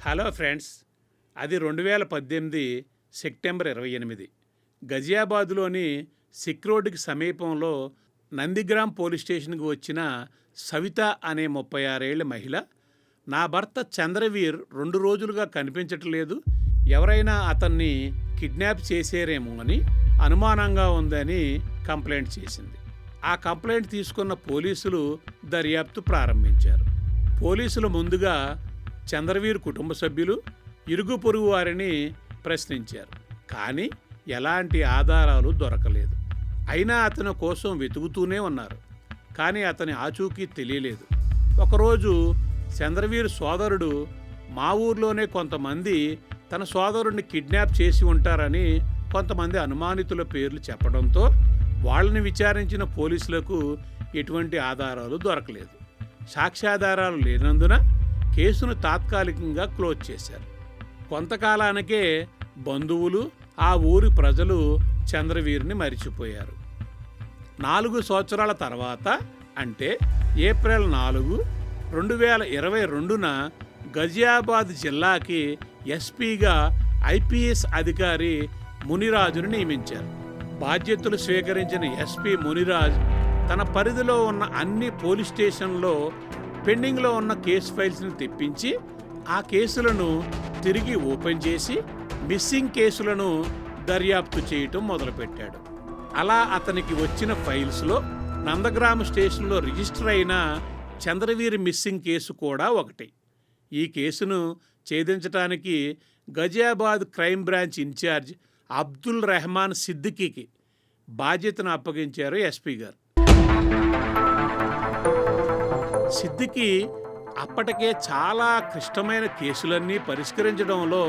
Hello friends, అది 2018 September 28. గజియాబాద్లోని sick రోడ్డుకి సమీపంలో నందిగ్రామ్ పోలీస్ స్టేషన్కి వచ్చిన సవిత అనే 36 ఏళ్ల మహిళ, నా భర్త చంద్రవీర్ 2 రోజులుగా కనిపించట్లేదు, ఎవరైనా అతన్ని కిడ్నాప్ చేసేరేమో అని అనుమానంగా ఉందని కంప్లైంట్ చేసింది. ఆ కంప్లైంట్ తీసుకున్న పోలీసులు దర్యాప్తు ప్రారంభించారు. పోలీసులు ముందుగా చంద్రవీర్ కుటుంబ సభ్యులు, ఇరుగు పొరుగు వారిని ప్రశ్నించారు. కానీ ఎలాంటి ఆధారాలు దొరకలేదు. అయినా అతని కోసం వెతుకుతూనే ఉన్నారు. కానీ అతని ఆచూకీ తెలియలేదు. ఒకరోజు చంద్రవీర్ సోదరుడు మా ఊర్లోనే కొంతమంది తన సోదరుడిని కిడ్నాప్ చేసి ఉంటారని కొంతమంది అనుమానితుల పేర్లు చెప్పడంతో వాళ్ళని విచారించిన పోలీసులకు ఎటువంటి ఆధారాలు దొరకలేదు. సాక్ష్యాధారాలు లేనందున కేసును తాత్కాలికంగా క్లోజ్ చేశారు. కొంతకాలానికే బంధువులు, ఆ ఊరి ప్రజలు చంద్రవీర్ని మరిచిపోయారు. 4 సంవత్సరాల తర్వాత, అంటే ఏప్రిల్ 4, 2022న గజియాబాద్ జిల్లాకి ఎస్పీగా ఐపీఎస్ అధికారి మునిరాజును నియమించారు. బాధ్యతలు స్వీకరించిన ఎస్పీ మునిరాజ్ తన పరిధిలో ఉన్న అన్ని పోలీస్ స్టేషన్లో పెండింగ్లో ఉన్న కేసు ఫైల్స్ని తెప్పించి ఆ కేసులను తిరిగి ఓపెన్ చేసి మిస్సింగ్ కేసులను దర్యాప్తు చేయటం మొదలుపెట్టాడు. అలా అతనికి వచ్చిన ఫైల్స్లో నందగ్రామ్ స్టేషన్లో రిజిస్టర్ అయిన చంద్రవీర్ మిస్సింగ్ కేసు కూడా ఒకటి. ఈ కేసును ఛేదించడానికి Ghaziabad crime branch incharge Abdul Rehman సిద్దికీకి బాధ్యతను అప్పగించారు ఎస్పీ గారు. సిద్దికీ అప్పటికే చాలా క్లిష్టమైన కేసులన్నీ పరిష్కరించడంలో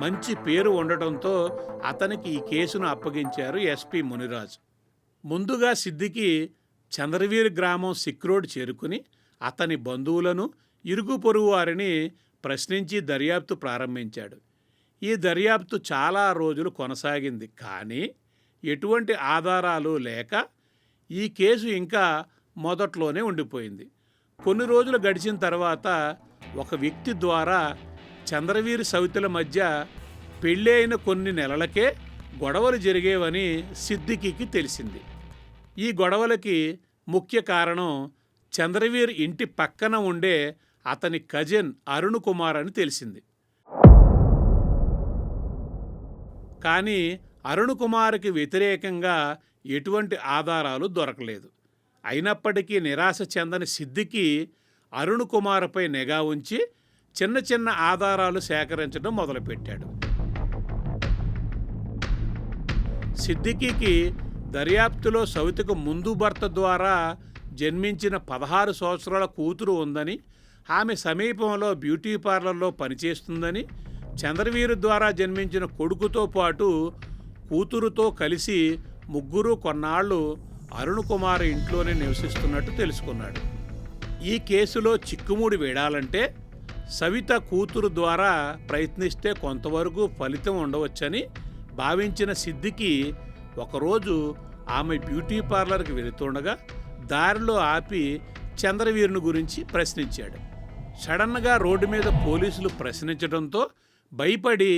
మంచి పేరు ఉండటంతో అతనికి ఈ కేసును అప్పగించారు ఎస్పీ మునిరాజ్. ముందుగా సిద్దికీ చంద్రవీర్ గ్రామం సిక్ రోడ్ చేరుకుని అతని బంధువులను, ఇరుగు పొరుగు వారిని ప్రశ్నించి దర్యాప్తు ప్రారంభించాడు. ఈ దర్యాప్తు చాలా రోజులు కొనసాగింది. కానీ ఎటువంటి ఆధారాలు లేక ఈ కేసు ఇంకా మొదట్లోనే ఉండిపోయింది. కొన్ని రోజులు గడిచిన తర్వాత ఒక వ్యక్తి ద్వారా చంద్రవీర్ సవితల మధ్య పెళ్ళి అయిన కొన్ని నెలలకే గొడవలు జరిగేవని సిద్దికీకి తెలిసింది. ఈ గొడవలకి ముఖ్య కారణం చంద్రవీర్ ఇంటి పక్కన ఉండే అతని కజిన్ అరుణ్ కుమార్ అని తెలిసింది. కానీ అరుణ్ కుమార్కి వ్యతిరేకంగా ఎటువంటి ఆధారాలు దొరకలేదు. అయినప్పటికీ నిరాశ చెందని సిద్దికీ అరుణ్ కుమార్పై నిఘా ఉంచి చిన్న చిన్న ఆధారాలు సేకరించడం మొదలుపెట్టాడు. సిద్దికీకి దర్యాప్తులో సవితకు ముందు భర్త ద్వారా జన్మించిన 16 సంవత్సరాల కూతురు ఉందని, ఆమె సమీపంలో బ్యూటీ పార్లర్లో పనిచేస్తుందని, చంద్రవీర్ ద్వారా జన్మించిన కొడుకుతో పాటు కూతురుతో కలిసి ముగ్గురు కొన్నాళ్ళు అరుణ్ కుమార్ ఇంట్లోనే నివసిస్తున్నట్టు తెలుసుకున్నాడు. ఈ కేసులో చిక్కుముడి వేడాలంటే సవిత కూతురు ద్వారా ప్రయత్నిస్తే కొంతవరకు ఫలితం ఉండవచ్చని భావించిన సిద్దికీ ఒకరోజు ఆమె బ్యూటీ పార్లర్కి వెళుతుండగా దారిలో ఆపి చంద్రవీర్ను గురించి ప్రశ్నించాడు. సడన్గా రోడ్డు మీద పోలీసులు ప్రశ్నించడంతో భయపడి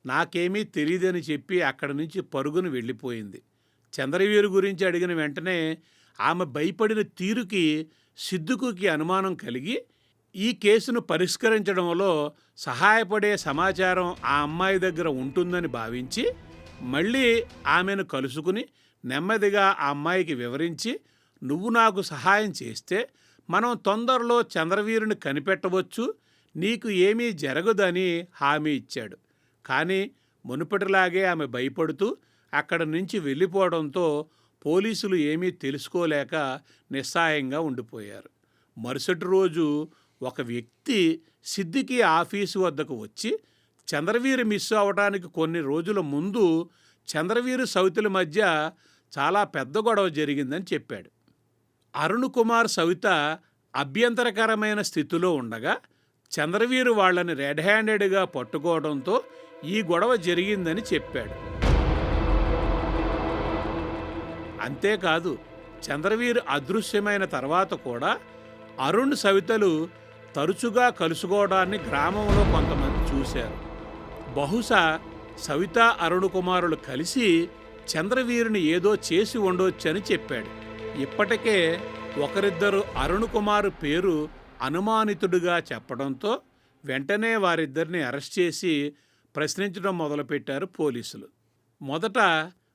నాకేమీ తెలియదని చెప్పి అక్కడి నుంచి పరుగును వెళ్ళిపోయింది. చంద్రవీర్ గురించి అడిగిన వెంటనే ఆమె భయపడిన తీరుకి సిద్దికీకి అనుమానం కలిగి ఈ కేసును పరిష్కరించడంలో సహాయపడే సమాచారం ఆ అమ్మాయి దగ్గర ఉంటుందని భావించి మళ్ళీ ఆమెను కలుసుకుని నెమ్మదిగా ఆ అమ్మాయికి వివరించి, నువ్వు నాకు సహాయం చేస్తే మనం తొందరలో చంద్రవీరుని కనిపెట్టవచ్చు, నీకు ఏమీ జరగదని హామీ ఇచ్చాడు. కానీ మునుపటిలాగే ఆమె భయపడుతూ అక్కడి నుంచి వెళ్ళిపోవడంతో పోలీసులు ఏమీ తెలుసుకోలేక నిస్సహాయంగా ఉండిపోయారు. మరుసటి రోజు ఒక వ్యక్తి సిద్దికీ ఆఫీసు వద్దకు వచ్చి చంద్రవీర్ మిస్ అవ్వడానికి కొన్ని రోజుల ముందు చంద్రవీర్ సవితల మధ్య చాలా పెద్ద గొడవ జరిగిందని చెప్పాడు. అరుణ్ కుమార్ సవిత అభ్యంతరకరమైన స్థితిలో ఉండగా చంద్రవీర్ వాళ్ళని రెడ్ హ్యాండెడ్గా పట్టుకోవడంతో ఈ గొడవ జరిగిందని చెప్పాడు. అంతేకాదు, చంద్రవీర్ అదృశ్యమైన తర్వాత కూడా అరుణ్ సవితలు తరచుగా కలుసుకోవడాన్ని గ్రామంలో కొంతమంది చూశారు. బహుశా సవిత అరుణ్ కుమారులు కలిసి చంద్రవీరుని ఏదో చేసి ఉండొచ్చని చెప్పాడు. ఇప్పటికే ఒకరిద్దరు అరుణ్ కుమార్ పేరు అనుమానితుడిగా చెప్పడంతో వెంటనే వారిద్దరిని అరెస్ట్ చేసి ప్రశ్నించడం మొదలుపెట్టారు పోలీసులు. మొదట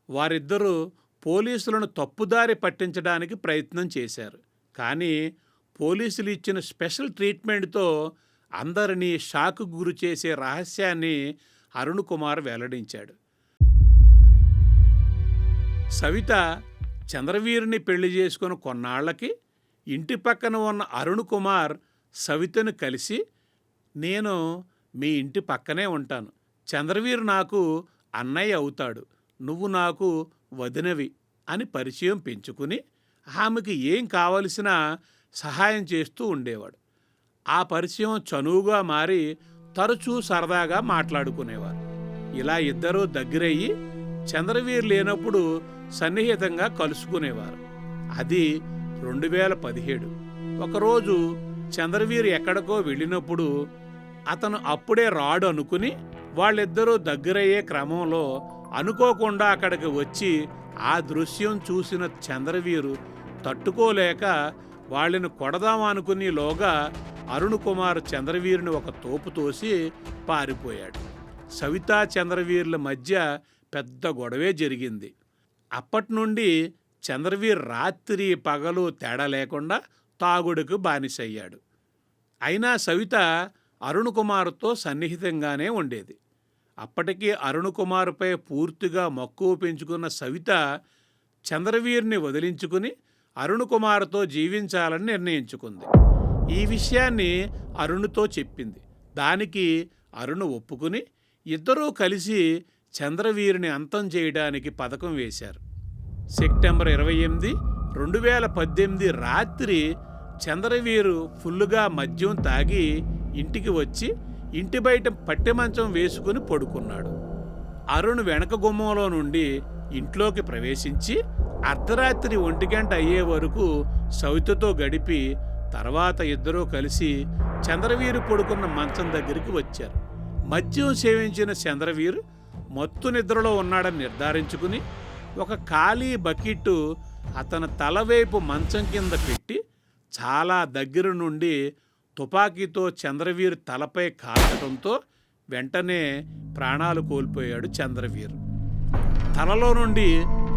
వారిద్దరూ పోలీసులను తప్పుదారి పట్టించడానికి ప్రయత్నం చేశారు. కానీ పోలీసులు ఇచ్చిన స్పెషల్ ట్రీట్మెంట్తో అందరినీ షాకు గురి చేసే రహస్యాన్ని అరుణ్ కుమార్ వెల్లడించాడు. సవిత చంద్రవీరుని పెళ్లి చేసుకుని కొన్నాళ్లకి ఇంటి పక్కన ఉన్న అరుణ్ కుమార్ సవితను కలిసి, నేను మీ ఇంటి పక్కనే ఉంటాను, చంద్రవీరు నాకు అన్నయ్య అవుతాడు, నువ్వు నాకు వదినవి అని పరిచయం పెంచుకుని ఆమెకి ఏం కావలసినా సహాయం చేస్తూ ఉండేవాడు. ఆ పరిచయం చనువుగా మారి తరచూ సరదాగా మాట్లాడుకునేవారు. ఇలా ఇద్దరూ దగ్గరయ్యి చంద్రవీరు లేనప్పుడు సన్నిహితంగా కలుసుకునేవారు. అది 2017. ఒకరోజు చంద్రవీరు ఎక్కడికో వెళ్ళినప్పుడు అతను అప్పుడే రాడు అనుకుని వాళ్ళిద్దరూ దగ్గరయ్యే క్రమంలో అనుకోకుండా అక్కడికి వచ్చి ఆ దృశ్యం చూసిన చంద్రవీరు తట్టుకోలేక వాళ్ళని కొడదామనుకునేలోగా అరుణ్ కుమార్ చంద్రవీరుని ఒక తోపు తోసి పారిపోయాడు. సవితా చంద్రవీరుల మధ్య పెద్ద గొడవే జరిగింది. అప్పటి నుండి చంద్రవీర్ రాత్రి పగలు తేడా లేకుండా తాగుడుకు బానిసయ్యాడు. అయినా సవిత అరుణ్ కుమార్తో సన్నిహితంగానే ఉండేది. అప్పటికీ అరుణ్ కుమార్పై పూర్తిగా మక్కువ పెంచుకున్న సవిత చంద్రవీర్ని వదిలించుకుని అరుణ్ కుమార్తో జీవించాలని నిర్ణయించుకుంది. ఈ విషయాన్ని అరుణ్తో చెప్పింది. దానికి అరుణ్ ఒప్పుకుని ఇద్దరూ కలిసి చంద్రవీరుని అంతం చేయడానికి పథకం వేశారు. సెప్టెంబర్ 28, 2018 రాత్రి చంద్రవీరు ఫుల్లుగా మద్యం తాగి ఇంటికి వచ్చి ఇంటి బయట పట్టె మంచం వేసుకుని పడుకున్నాడు. అరుణ్ వెనక గుమ్మంలో నుండి ఇంట్లోకి ప్రవేశించి అర్ధరాత్రి 1 గంట అయ్యే వరకు సవితతో గడిపి తర్వాత ఇద్దరూ కలిసి చంద్రవీరు పడుకున్న మంచం దగ్గరికి వచ్చారు. మద్యం సేవించిన చంద్రవీరు మత్తు నిద్రలో ఉన్నాడని నిర్ధారించుకుని ఒక ఖాళీ బకెట్టు అతని తలవైపు మంచం కింద పెట్టి చాలా దగ్గర నుండి తుపాకీతో చంద్రవీరు తలపై కాల్చడంతో వెంటనే ప్రాణాలు కోల్పోయాడు చంద్రవీరు. తలలో నుండి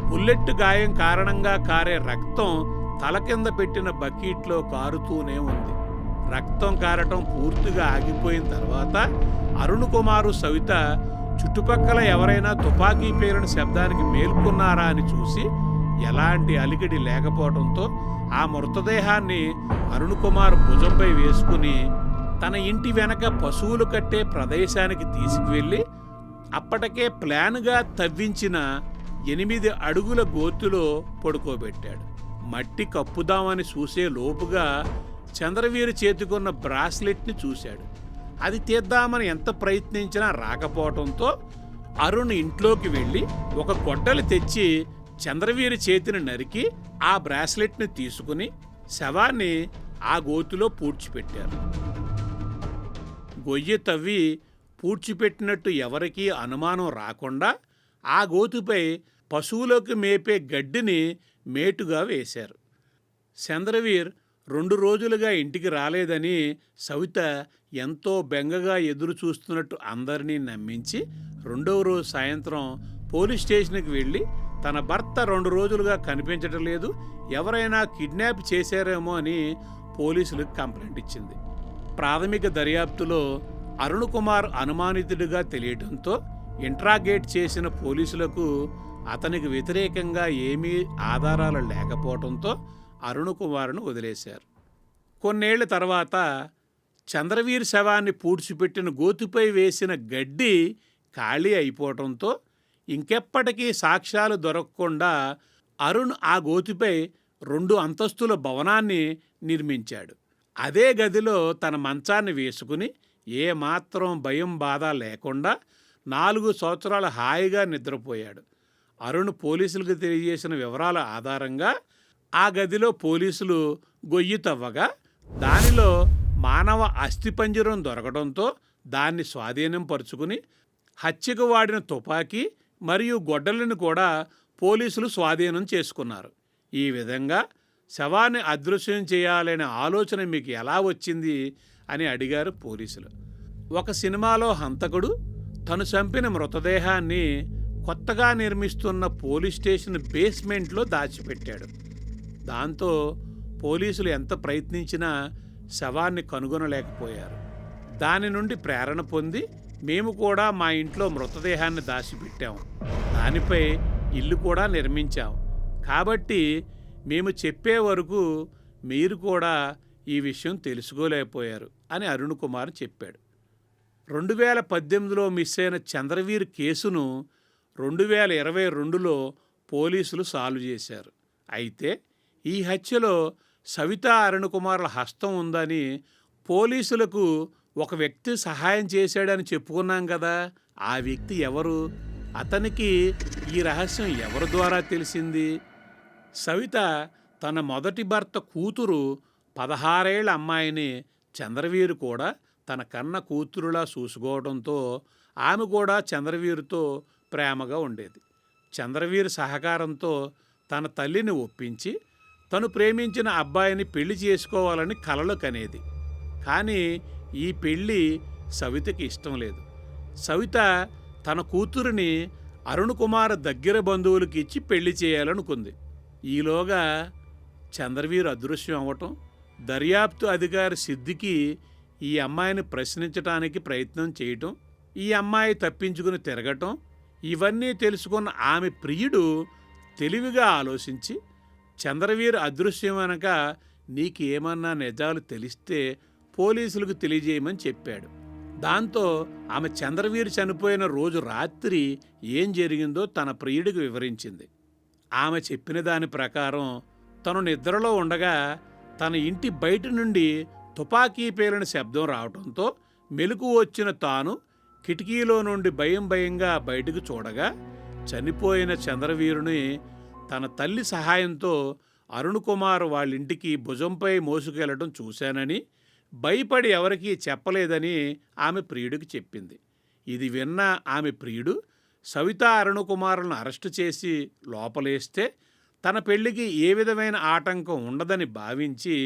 బుల్లెట్ గాయం కారణంగా కారే రక్తం తల కింద పెట్టిన బకెట్లో కారుతూనే ఉంది. రక్తం కారటం పూర్తిగా ఆగిపోయిన తర్వాత అరుణ్ కుమారు సవిత చుట్టుపక్కల ఎవరైనా తుపాకీ పేలిన శబ్దానికి మేల్కొన్నారా అని చూసి ఎలాంటి అలికిడి లేకపోవడంతో ఆ మృతదేహాన్ని అరుణ్ కుమార్ భుజంపై వేసుకుని తన ఇంటి వెనక పశువులు కట్టే ప్రదేశానికి తీసుకువెళ్ళి అప్పటికే ప్లాన్గా తవ్వించిన 8 అడుగుల గోతులో పడుకోబెట్టాడు. మట్టి కప్పుదామని చూసే లోపుగా చంద్రవీరు చేతికున్న బ్రాస్లెట్ని చూశాడు. అది తీద్దామని ఎంత ప్రయత్నించినా రాకపోవడంతో అరుణ్ ఇంట్లోకి వెళ్ళి ఒక గొడ్డలి తెచ్చి చంద్రవీరి చేతిని నరికి ఆ బ్రాస్లెట్ని తీసుకుని శవాన్ని ఆ గోతులో పూడ్చిపెట్టారు. గొయ్యి తవ్వి పూడ్చిపెట్టినట్టు ఎవరికీ అనుమానం రాకుండా ఆ గోతుపై పశువులకు మేపే గడ్డిని మేటుగా వేశారు. చంద్రవీర్ 2 రోజులుగా ఇంటికి రాలేదని సవిత ఎంతో బెంగగా ఎదురు చూస్తున్నట్టు అందరినీ నమ్మించి 2వ రోజు సాయంత్రం పోలీస్ స్టేషన్కి వెళ్ళి తన భర్త 2 రోజులుగా కనిపించడం లేదు, ఎవరైనా కిడ్నాప్ చేశారేమో అని పోలీసులకు కంప్లైంట్ ఇచ్చింది. ప్రాథమిక దర్యాప్తులో అరుణ్ కుమార్ అనుమానితుడిగా తెలియడంతో ఇంట్రాగేట్ చేసిన పోలీసులకు అతనికి వ్యతిరేకంగా ఏమీ ఆధారాలు లేకపోవడంతో అరుణ్ కుమార్ను వదిలేశారు. కొన్నేళ్ల తర్వాత చంద్రవీర్ శవాన్ని పూడ్చిపెట్టిన గోతుపై వేసిన గడ్డి ఖాళీ అయిపోవడంతో ఇంకెప్పటికీ సాక్ష్యాలు దొరకకుండా అరుణ్ ఆ గోతుపై 2 అంతస్తుల భవనాన్ని నిర్మించాడు. అదే గదిలో తన మంచాన్ని వేసుకుని ఏమాత్రం భయం బాధ లేకుండా 4 సంవత్సరాలు హాయిగా నిద్రపోయాడు. అరుణ్ పోలీసులకు తెలియజేసిన వివరాల ఆధారంగా ఆ గదిలో పోలీసులు గొయ్యి తవ్వగా దానిలో మానవ అస్థిపంజరం దొరకడంతో దాన్ని స్వాధీనం పరుచుకుని హత్యకు వాడిన తుపాకీ మరియు గొడ్డలిని కూడా పోలీసులు స్వాధీనం చేసుకున్నారు. ఈ విధంగా శవాన్ని అదృశ్యం చేయాలనే ఆలోచన మీకు ఎలా వచ్చింది అని అడిగారు పోలీసులు. ఒక సినిమాలో హంతకుడు తను చంపిన మృతదేహాన్ని కొత్తగా నిర్మిస్తున్న పోలీస్ స్టేషన్ బేస్మెంట్లో దాచిపెట్టాడు. దాంతో పోలీసులు ఎంత ప్రయత్నించినా శవాన్ని కనుగొనలేకపోయారు. దాని నుండి ప్రేరణ పొంది మేము కూడా మా ఇంట్లో మృతదేహాన్ని దాచిపెట్టాము, దానిపై ఇల్లు కూడా నిర్మించాము. కాబట్టి మేము చెప్పే వరకు మీరు కూడా ఈ విషయం తెలుసుకోలేకపోయారు అని అరుణ్ కుమార్ చెప్పాడు. 2018లో మిస్ అయిన చంద్రవీర్ కేసును 2022లో పోలీసులు సాల్వ్ చేశారు. అయితే ఈ హత్యలో సవితా అరుణ్ కుమార్ల హస్తం ఉందని పోలీసులకు ఒక వ్యక్తి సహాయం చేశాడని చెప్పుకున్నాం కదా. ఆ వ్యక్తి ఎవరు? అతనికి ఈ రహస్యం ఎవరి ద్వారా తెలిసింది? సవిత తన మొదటి భర్త కూతురు 16 ఏళ్ల అమ్మాయిని చంద్రవీరు కూడా తన కన్న కూతురులా చూసుకోవడంతో ఆమె కూడా చంద్రవీరుతో ప్రేమగా ఉండేది. చంద్రవీరు సహకారంతో తన తల్లిని ఒప్పించి తను ప్రేమించిన అబ్బాయిని పెళ్లి చేసుకోవాలని కలలు కనేది. కానీ ఈ పెళ్ళి సవితకి ఇష్టం లేదు. సవిత తన కూతురిని అరుణ్ కుమార్ దగ్గర బంధువులకి ఇచ్చి పెళ్లి చేయాలనుకుంది. ఈలోగా చంద్రవీరు అదృశ్యం అవ్వటం, దర్యాప్తు అధికారి సిద్దికి ఈ అమ్మాయిని ప్రశ్నించడానికి ప్రయత్నం చేయటం, ఈ అమ్మాయి తప్పించుకుని తిరగటం, ఇవన్నీ తెలుసుకున్న ఆమె ప్రియుడు తెలివిగా ఆలోచించి చంద్రవీరు అదృశ్యం అనక నీకు ఏమన్నా నిజాలు తెలిస్తే పోలీసులకు తెలియజేయమని చెప్పాడు. దాంతో ఆమె చంద్రవీరు చనిపోయిన రోజు రాత్రి ఏం జరిగిందో తన ప్రియుడికి వివరించింది. ఆమె చెప్పిన దాని ప్రకారం తను నిద్రలో ఉండగా తన ఇంటి బయట నుండి తుపాకీ పేలిన శబ్దం రావడంతో మెలకు వచ్చిన తాను కిటికీలో నుండి భయంగా బయటకు చూడగా చనిపోయిన చంద్రవీరుని తన తల్లి సహాయంతో అరుణ్ కుమార్ వాళ్ళింటికి భుజంపై మోసుకెళ్లడం చూశానని, భయపడి ఎవరికీ చెప్పలేదని ఆమె ప్రియుడికి చెప్పింది. ఇది విన్న ఆమె ప్రియుడు సవితా అరుణ్ కుమార్లను అరెస్టు చేసి లోపలేస్తే తన పెళ్లికి ఏ విధమైన ఆటంకం ఉండదని భావించి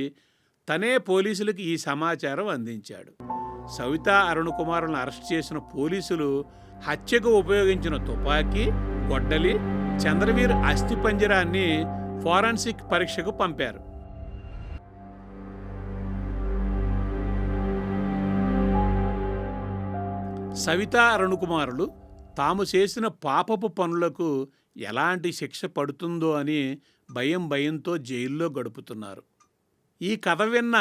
తనే పోలీసులకు ఈ సమాచారం అందించాడు. సవితా అరుణ్ కుమార్లను అరెస్ట్ చేసిన పోలీసులు హత్యకు ఉపయోగించిన తుపాకీ, గొడ్డలి, చంద్రవీర్ అస్థిపంజరాన్ని ఫోరెన్సిక్ పరీక్షకు పంపారు. సవితా అరుణ్ కుమారులు తాము చేసిన పాపపు పనులకు ఎలాంటి శిక్ష పడుతుందో అని భయంతో జైల్లో గడుపుతున్నారు. ఈ కథ విన్న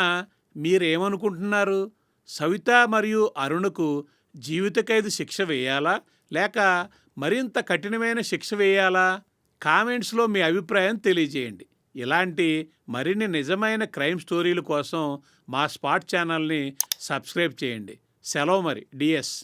మీరేమనుకుంటున్నారు? సవిత మరియు అరుణ్కు జీవిత ఖైదు శిక్ష వేయాలా లేక మరింత కఠినమైన శిక్ష వేయాలా? కామెంట్స్లో మీ అభిప్రాయం తెలియజేయండి. ఇలాంటి మరిన్ని నిజమైన క్రైమ్ స్టోరీల కోసం మా స్పాట్ ఛానల్ని సబ్స్క్రైబ్ చేయండి. సెలవు మరి. డిఎస్.